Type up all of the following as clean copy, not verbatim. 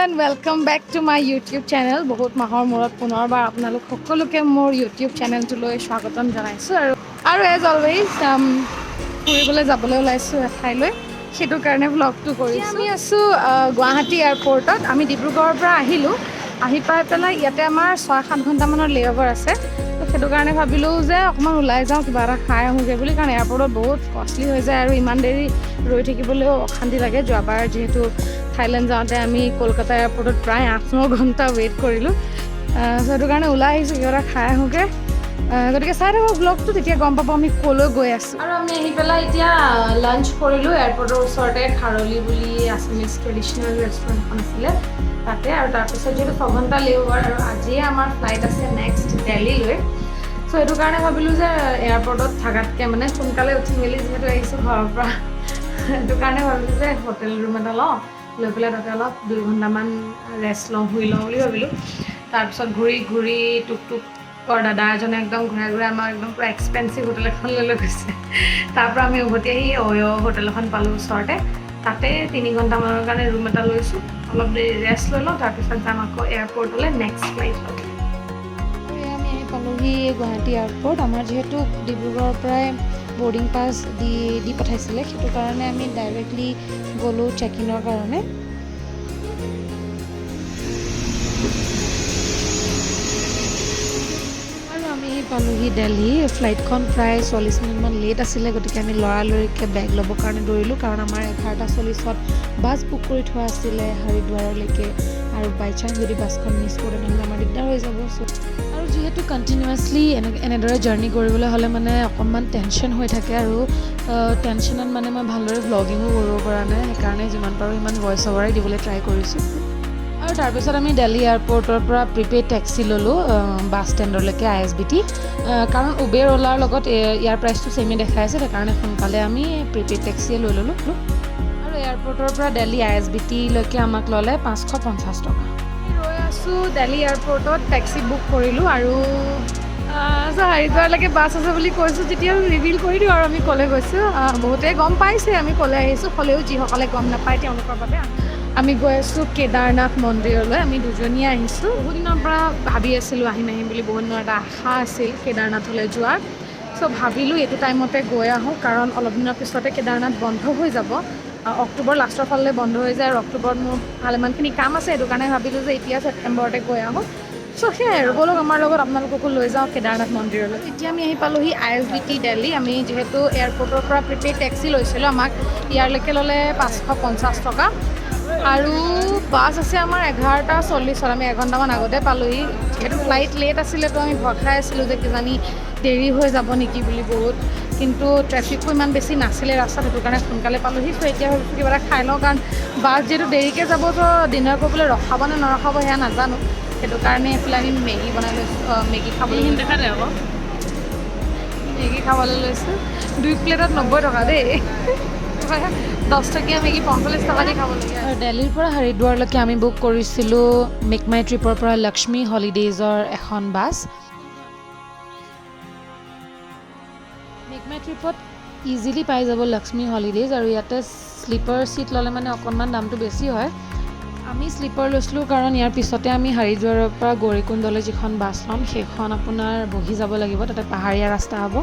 and welcome back to my YouTube channel. বহুত মাহৰ মূৰত পুনৰবাৰ আপোনালোক সকলোকে মোৰ YouTube চেনেলটোলৈ স্বাগতম জনাইছোঁ আৰু এজ অলৱেজ ফুৰিবলৈ যাবলৈ ওলাইছোঁ এঠাইলৈ সেইটো কাৰণে ব্লগটো কৰিছোঁ। আমি আছোঁ গুৱাহাটী এয়াৰপৰ্টত। আমি ডিব্ৰুগড়ৰ পৰা আহিলোঁ, আহি পাই পেলাই ইয়াতে আমাৰ 6-7 ঘণ্টামানৰ লেঅ'ভাৰ আছে। তো সেইটো কাৰণে ভাবিলোঁ যে অকণমান ওলাই যাওঁ, কিবা এটা খাই আহোঁগৈ বুলি, কাৰণ এয়াৰপৰ্টত বহুত কষ্টলি হৈ যায় আৰু ইমান দেৰি ৰৈ থাকিবলৈও অশান্তি লাগে। যোৱাবাৰ যিহেতু থাইলেণ্ড যাওঁতে আমি কলকাতা এয়াৰপৰ্টত প্ৰায় 8-9 ঘণ্টা ৱেইট কৰিলোঁ। সেইটো কাৰণে ওলাই আহিছোঁ, কিবা এটা খাই আহোঁগৈ। গতিকে চাই থাকোঁ ব্লগটো, তেতিয়া গম পাব আমি ক'লৈ গৈ আছোঁ। আৰু আমি আহি পেলাই এতিয়া লাঞ্চ কৰিলোঁ এয়াৰপৰ্টৰ ওচৰতে খাৰলি বুলি আছামিজ ট্ৰেডিশ্যনেল ৰেষ্টুৰেণ্ট এখন আছিলে তাতে। আৰু তাৰপিছত যিহেতু 6 ঘণ্টা লেঅ'ভাৰ আৰু আজিয়ে আমাৰ ফ্লাইট আছে নেক্সট দিল্লীলৈ। চ' সেইটো কাৰণে ভাবিলোঁ যে এয়াৰপৰ্টত থকাতকৈ মানে সোনকালে উঠি মেলি যিহেতু আহিছোঁ ঘৰৰ পৰা, সেইটো কাৰণে ভাবিলোঁ যে হোটেল ৰুম এটা লওঁ, লৈ পেলাই তাতে অলপ 2 ঘণ্টামান ৰেষ্ট লওঁ, শুই লওঁ বুলি ভাবিলোঁ। তাৰপিছত ঘূৰি টুকটুকৰ দাদা এজনে একদম ঘূৰাই আমাক একদম পুৰা এক্সপেঞ্চিভ হোটেল এখনলৈ লৈ গৈছে। তাৰপৰা আমি উভতি আহি হোটেল এখন পালোঁ ওচৰতে, তাতে 3 ঘণ্টামানৰ কাৰণে ৰুম এটা লৈছোঁ। অলপ দেৰি ৰেষ্ট লৈ লওঁ, তাৰপিছত যাম আকৌ এয়াৰপৰ্টলৈ নেক্সট ফ্লাইট ল'ব। আমি আহি পালোঁহি গুৱাহাটী এয়াৰপৰ্ট। আমাৰ যিহেতু ডিব্ৰুগড়ৰ পৰাই বৰ্ডিং পাছ দি পঠাইছিলে, সেইটো কাৰণে আমি ডাইৰেক্টলি গ'লোঁ চেক ইনৰ কাৰণে। আৰু আমি পালোঁহি দিল্লী। ফ্লাইটখন প্ৰায় 40 মিনিটমান লেট আছিলে, গতিকে আমি লৰালৰিকৈ বেগ ল'বৰ কাৰণে দৌৰিলোঁ, কাৰণ আমাৰ 11:40ত বাছ বুক কৰি থোৱা আছিলে হৰিদ্বাৰলৈকে। আৰু বাই চান্স যদি বাছখন মিছ কৰোঁ তেনেহ'লে আমাৰ দিগদাৰ হৈ যাব। আৰু যিহেতু কণ্টিনিউৱাছলি এনেদৰে জাৰ্ণি কৰিবলৈ হ'লে মানে অকণমান টেনশ্যন হৈ থাকে, আৰু টেনশ্যনত মানে মই ভালদৰে ভ্লগিঙো কৰিব পৰা নাই। সেইকাৰণে যিমান পাৰোঁ সিমান ভইচ অভাৰেই দিবলৈ ট্ৰাই কৰিছোঁ। আৰু তাৰপিছত আমি দিল্লী এয়াৰপৰ্টৰ পৰা প্ৰিপেইড টেক্সি ল'লোঁ বাছ ষ্টেণ্ডলৈকে ISBT, কাৰণ উবেৰ অ'লাৰ লগত ইয়াৰ প্ৰাইচটো ছেমেই দেখাই আছে, সেইকাৰণে সোনকালে আমি প্ৰিপেইড টেক্সিয়ে লৈ ল'লোঁ। আৰু এয়াৰপৰ্টৰ পৰা দিল্লী ISBTলৈকে আমাক ল'লে 550 টকা। ৰৈ আছোঁ দিল্লী এয়াৰপৰ্টত, টেক্সি বুক কৰিলোঁ আৰু হৰিদ্বাৰলৈকে বাছ আছে বুলি কৈছোঁ যেতিয়া ৰিভিল কৰি দিওঁ আৰু আমি ক'লৈ গৈছোঁ। বহুতে গম পাইছে আমি ক'লৈ আহিছোঁ, হ'লেও যিসকলে গম নাপায় তেওঁলোকৰ বাবে আমি গৈ আছোঁ কেদাৰনাথ মন্দিৰলৈ। আমি দুজনীয়ে আহিছোঁ। বহুত দিনৰ পৰা ভাবি আছিলোঁ আহিম বুলি, বহুত দিনৰ এটা আশা আছিল কেদাৰনাথলৈ যোৱাৰ। চ' ভাবিলোঁ এইটো টাইমতে গৈ আহোঁ, কাৰণ অলপ দিনৰ পিছতে কেদাৰনাথ বন্ধ হৈ যাব। অক্টোবৰ লাষ্টৰ ফালে বন্ধ হৈ যায় আৰু অক্টোবৰত মোৰ ভালেমানখিনি কাম আছে, সেইটো কাৰণে ভাবিলোঁ যে এতিয়া ছেপ্টেম্বৰতে গৈ আহোঁ। চ' সেয়াই আৰু, ব'লক আমাৰ লগত আপোনালোককো লৈ যাওঁ কেদাৰনাথ মন্দিৰলৈ। এতিয়া আমি আহি পালোঁহি ISBT দিল্লী। আমি যিহেতু এয়াৰপৰ্টৰ পৰা প্ৰিপেইড টেক্সি লৈছিলোঁ, আমাক ইয়াৰলৈকে ল'লে 550 টকা। আৰু বাছ আছে আমাৰ 11:40ত। আমি 1 ঘণ্টামান আগতে পালোঁহি। যিহেতু ফ্লাইট লেট আছিলে, তো আমি ভয় খাই আছিলোঁ যে কিজানি দেৰি হৈ যাব নেকি বুলি বহুত, কিন্তু ট্ৰেফিকো ইমান বেছি নাছিলে ৰাস্তাত, সেইটো কাৰণে সোনকালে পালোঁহি। চ' এতিয়া ভাবিছোঁ কিবা এটা খাই লওঁ, কাৰণ বাছ যিহেতু দেৰিকৈ যাব, তো ডিনাৰ কৰিবলৈ ৰখাব নে নৰখাব সেয়া নাজানো। সেইটো কাৰণে এইফালে আমি মেগী বনাই লৈছোঁ, মেগী খাবলৈ দেখা নাই আকৌ। মেগী খাবলৈ লৈছোঁ। 2 প্লেটত 90 টকা দেই। 10 টকীয়া মেগী 45 টকা দি খাবলগীয়া। আৰু দিল্লীৰ পৰা হৰিদ্বাৰলৈকে আমি বুক কৰিছিলোঁ মেক মাই ট্ৰিপৰ পৰা লক্ষ্মী হলিডেজৰ এখন বাছ। মেক মাই ট্ৰিপত ইজিলি পাই যাব লক্ষ্মী হলিডেজ, আৰু ইয়াতে শ্লিপাৰ ছিট ল'লে মানে অকণমান দামটো বেছি হয়। আমি শ্লিপাৰ লৈছিলোঁ কাৰণ ইয়াৰ পিছতে আমি হৰিদ্বাৰৰ পৰা গৌৰীকুণ্ডলৈ যিখন বাছ ল'ম সেইখন আপোনাৰ বহি যাব লাগিব, তাতে পাহাৰীয়া ৰাস্তা হ'ব।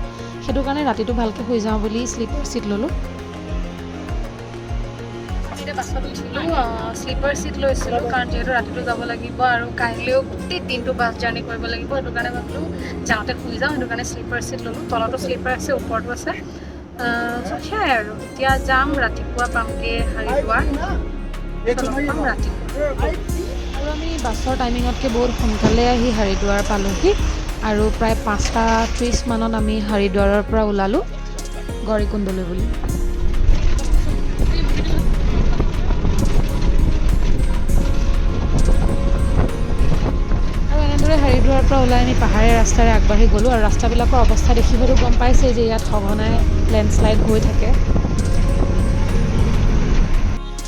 সেইটো কাৰণে ৰাতিটো ভালকৈ শুই যাওঁ বুলি শ্লিপাৰ ছিট ল'লোঁ। বাছত উঠিলোঁ, শ্লিপাৰ ছিট লৈছিলোঁ কাৰণ যিহেতু ৰাতিটো যাব লাগিব আৰু কাইলৈও গোটেই দিনটো বাছ জাৰ্ণি কৰিব লাগিব, সেইটো কাৰণে ভাবিলোঁ যাওঁতে শুই যাওঁ, সেইটো কাৰণে শ্লিপাৰ ছিট ল'লোঁ। তলতো শ্লিপাৰ আছে, ওপৰতো আছে। সেয়াই আৰু, এতিয়া যাম, ৰাতিপুৱা পামগৈ হৰিদ্বাৰ। আৰু আমি বাছৰ টাইমিঙতকৈ বহুত সোনকালে আহি হৰিদ্বাৰ পালোঁহি, আৰু প্ৰায় 5:30 মানত আমি হৰিদ্বাৰৰ পৰা ওলালোঁ গৌৰীকুণ্ডলৈ বুলি। হৰিদ্বাৰৰ পৰা ওলাই আমি পাহাৰীয়া ৰাস্তাৰে আগবাঢ়ি গ'লোঁ, আৰু ৰাস্তাবিলাকৰ অৱস্থা দেখি হয়তো গম পাইছে যে ইয়াত সঘনাই লেণ্ডশ্লাইড হৈ থাকে।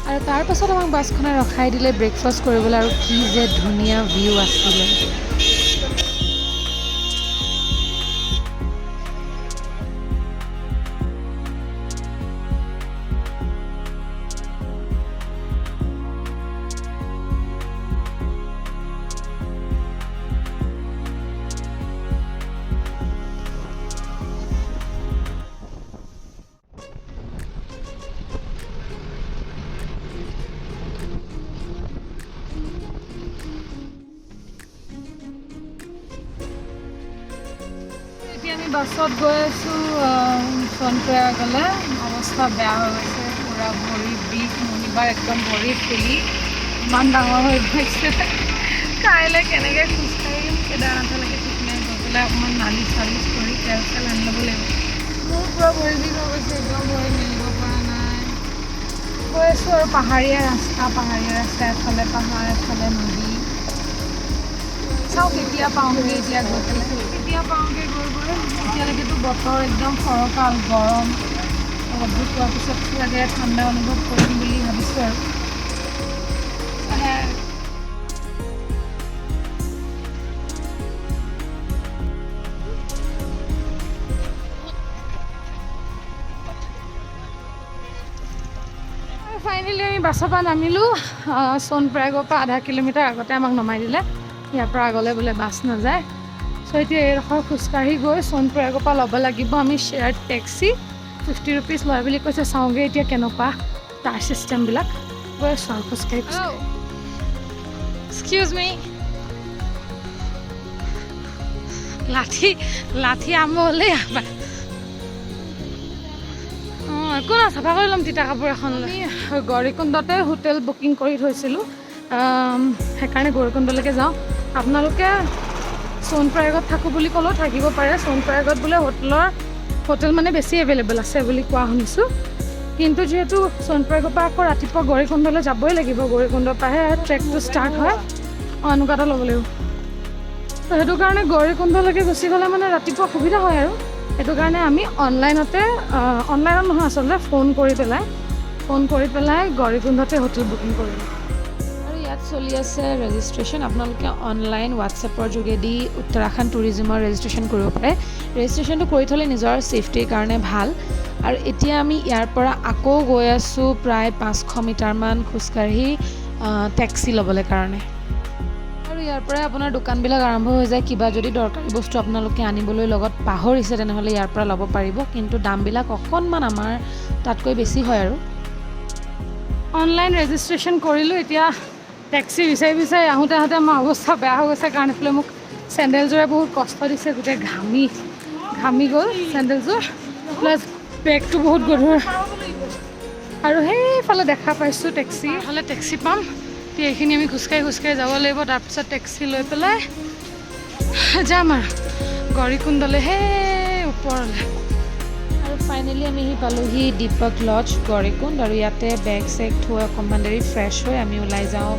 আৰু তাৰ পাছত আমাক বাছখনে ৰখাই দিলে ব্ৰেকফাষ্ট কৰিবলৈ, আৰু কি যে ধুনীয়া ভিউ আছিলে। বাছত গৈ আছোঁ সোণপ্ৰয়াগলৈ। অৱস্থা বেয়া হৈ গৈছে, পূৰা ভৰি বিষ, মণিবাৰ একদম ভৰি ফুলি ইমান ডাঙৰ হৈ গৈছে। কাইলৈ কেনেকৈ খোজকাঢ়িম কেদাৰনাথলৈকে ঠিক নাই। গৈ পেলাই অকণমান মালিচ চালিচ কৰি তেল চেল আনি ল'ব লাগিব। মোৰ পূৰা ভৰি বিষ হৈ গৈছে, একদম ভৰি মেলিব পৰা নাই। গৈ আছোঁ আৰু পাহাৰীয়া ৰাস্তা, এফালে পাহাৰ এফালে নদী। চাওঁ কেতিয়া পাওঁগৈ, এতিয়া গৈ পেলাই কেতিয়া পাওঁগৈ গৈ এতিয়ালৈকেতো বতৰ একদম ফৰকাল গৰম। অলপ দূৰ পোৱাৰ পিছত চাগে ঠাণ্ডা অনুভৱ কৰিম বুলি ভাবিছোঁ আৰু ফাইনেলি আমি বাছৰ পৰা নামিলোঁ। সোণপ্ৰয়াগৰ পৰা আধা কিলোমিটাৰ আগতে আমাক নমাই দিলে। ইয়াৰ পৰা আগলৈ বোলে বাছ নাযায়। চ' এতিয়া এইডোখৰ খোজকাঢ়ি গৈ সোণপ্ৰয়াগৰ পৰা ল'ব লাগিব আমি শ্বেয়াৰ্ড টেক্সি। 50 rupees লয় বুলি কৈছে। চাওঁগৈ এতিয়া কেনেকুৱা তাৰ চিষ্টেমবিলাক। গৈ আছোঁ আৰু খোজকাঢ়ি। এক্সকিউজ মি, লাঠি আৰম্ভ হ'লেই আবাৰ। একো নাই, চাফা কৰি ল'ম তিতা কাপোৰ এখন। আমি গৌৰীকুণ্ডতে হোটেল বুকিং কৰি থৈছিলোঁ, সেইকাৰণে গৌৰীকুণ্ডলৈকে যাওঁ। আপোনালোকে সোণপ্ৰয়াগত থাকোঁ বুলি ক'লেও থাকিব পাৰে। সোণপ্ৰয়াগত বোলে হোটেল মানে বেছি এভেইলেবল আছে বুলি কোৱা শুনিছোঁ। কিন্তু যিহেতু সোণপ্ৰয়াগৰ পৰা আকৌ ৰাতিপুৱা গৌৰীকুণ্ডলৈ যাবই লাগিব, গৌৰীকুণ্ডৰ পৰাহে ট্ৰেকটো ষ্টাৰ্ট হয়। এনেকুৱা এটা ল'ব লাগিব। ত' সেইটো কাৰণে গৌৰীকুণ্ডলৈকে গুচি গ'লে মানে ৰাতিপুৱা সুবিধা হয় আৰু সেইটো কাৰণে আমি অনলাইনত নহয়, আচলতে ফোন কৰি পেলাই গৌৰীকুণ্ডতে হোটেল বুকিং কৰিলোঁ। আৰু ইয়াত চলি আছে ৰেজিষ্ট্ৰেশ্যন। আপোনালোকে অনলাইন হোৱাটছএপৰ যোগেদি উত্তৰাখণ্ড টুৰিজিমৰ ৰেজিষ্ট্ৰেশ্যন কৰিব পাৰে। ৰেজিষ্ট্ৰেশ্যনটো কৰি থ'লে নিজৰ ছেফটিৰ কাৰণে ভাল। আৰু এতিয়া আমি ইয়াৰ পৰা আকৌ গৈ আছোঁ প্ৰায় 500 মিটাৰমান খোজকাঢ়ি টেক্সি ল'বলৈ কাৰণে। আৰু ইয়াৰ পৰাই আপোনাৰ দোকানবিলাক আৰম্ভ হৈ যায়। কিবা যদি দৰকাৰী বস্তু আপোনালোকে আনিবলৈ লগত পাহৰিছে তেনেহ'লে ইয়াৰ পৰা ল'ব পাৰিব। কিন্তু দামবিলাক অকণমান আমাৰ তাতকৈ বেছি হয় আৰু। অনলাইন ৰেজিষ্ট্ৰেশ্যন কৰিলোঁ। এতিয়া টেক্সি বিচাৰি আহোঁতে আমাৰ অৱস্থা বেয়া হৈ গৈছে, কাৰণ এইফালে মোক চেণ্ডেলযোৰে বহুত কষ্ট দিছে। গোটেই ঘামি গ'ল চেণ্ডেলযোৰ, প্লাছ বেগটো বহুত গধুৰ। আৰু সেইফালে দেখা পাইছোঁ টেক্সি, এইফালে টেক্সি পাম। এতিয়া এইখিনি আমি খোজকাঢ়ি যাব লাগিব। তাৰপিছত টেক্সি লৈ পেলাই যাম আৰু গৌৰীকুণ্ডলৈ, সেই ওপৰলৈ। আৰু ফাইনেলি আমি পালোহি দীপক লজ গৌৰীকুণ্ড। আৰু ইয়াতে বেগ চেগ থৈ অকণমান দেৰি ফ্ৰেছ হৈ আমি ওলাই যাওঁ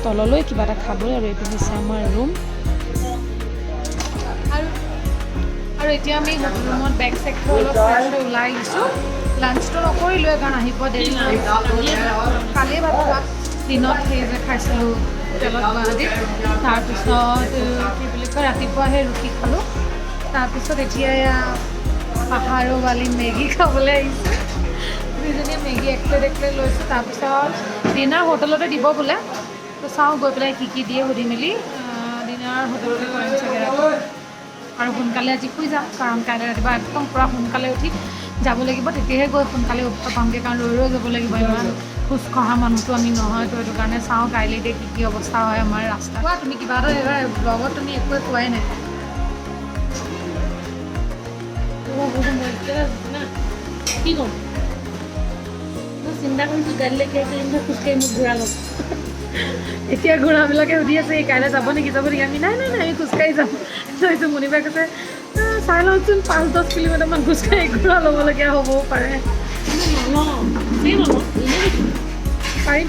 তললৈ কিবা এটা খাবলৈ। আৰু এইটো হৈছে আমাৰ ৰুম। আৰু এতিয়া আমি ৰুমত বেগ চেগ থৈ অলপ ফ্ৰেছ হৈ ওলাই আহিছোঁ। লাঞ্চটো নকৰিলোৱে, কাৰণ আহি পোৱা দেৰি হ'ল। কালিয়ে ভাত দিনত সেই যে খাইছিলোঁ হোটেলত গুৱাহাটীত। তাৰপিছত কি বুলি কয়, ৰাতিপুৱা সেই ৰুটি খালোঁ। তাৰপিছত এতিয়া পাহাৰৰ বালি মেগী খাবলৈ আহিছোঁ। দুইজনীয়ে মেগী এক প্লেট লৈছোঁ। তাৰপিছত ডিনাৰ হোটেলতে দিব বোলে। তো চাওঁ গৈ পেলাই কি দিয়ে সুধি মেলি ডিনাৰ হোটেলতে কৰিম চাগে ৰাতি। আৰু সোনকালে আজি শুই যাম, কাৰণ কাইলৈ ৰাতিপুৱা একদম পূৰা সোনকালে উঠি যাব লাগিব। তেতিয়াহে গৈ সোনকালে উঠিব পামগৈ, কাৰণ ৰৈ যাব লাগিব। ইমান খোজ কঢ়া মানুহটো আমি নহয়। তো সেইটো কাৰণে চাওঁ কাইলৈ এতিয়া কি অৱস্থা হয় আমাৰ ৰাস্তা। কোৱা তুমি কিবা এটা, এইবাৰ ব্লগত তুমি একোৱে কোৱাই নাই। কি ক'ম, মই চিন্তা কৰিছোঁ কাইলৈ খোজকাঢ়ি মোক ঘূৰা ল'ম। এতিয়া ঘূৰাবিলাকে সুধি আছে কাইলৈ যাব নেকি আমি নাই আমি খোজকাঢ়ি যাম। তাৰপিছত মণিবাই কৈছে চাই লওঁচোন 5-10 কিলোমিটাৰমান খোজকাঢ়ি ঘূৰা ল'বলগীয়া হ'বও পাৰে।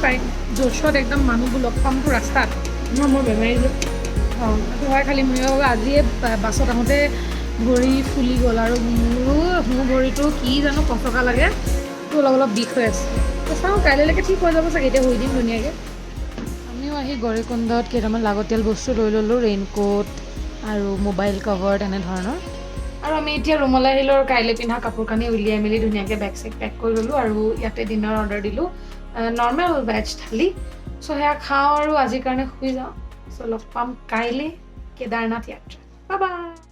পাৰিম জোচত একদম মানুহবোৰ লগ পামতো ৰাস্তাত। মই বেমাৰী যে সেইটো হয়। খালি মোৰ আজিয়ে বাছত আহোঁতে ভৰি ফুলি গ'ল। আৰু মোৰ ভৰিটো কি জানো কচকা লাগে, তো অলপ বিষ হৈ আছে। তো চাওঁ কাইলৈকে ঠিক হৈ যাব চাগে, এতিয়া শুই দিম ধুনীয়াকৈ। আমিও আহি গৌৰীকুণ্ডত কেইটামান লাগতিয়াল বস্তু লৈ ল'লোঁ, ৰেইনকোট আৰু মোবাইল কভাৰ তেনেধৰণৰ। আৰু আমি এতিয়া ৰুমলৈ আহিলোঁ আৰু কাইলৈ পিন্ধা কাপোৰ কানি উলিয়াই মেলি ধুনীয়াকৈ বেগ চেগ পেক কৰি ল'লোঁ। আৰু ইয়াতে ডিনাৰ অৰ্ডাৰ দিলোঁ, নৰ্মেল ভেজ থালি। চ' সেয়া খাওঁ আৰু আজিৰ কাৰণে শুই যাওঁ। চ' লগ পাম কাইলৈ কেদাৰনাথ যাত্ৰা। Bye bye.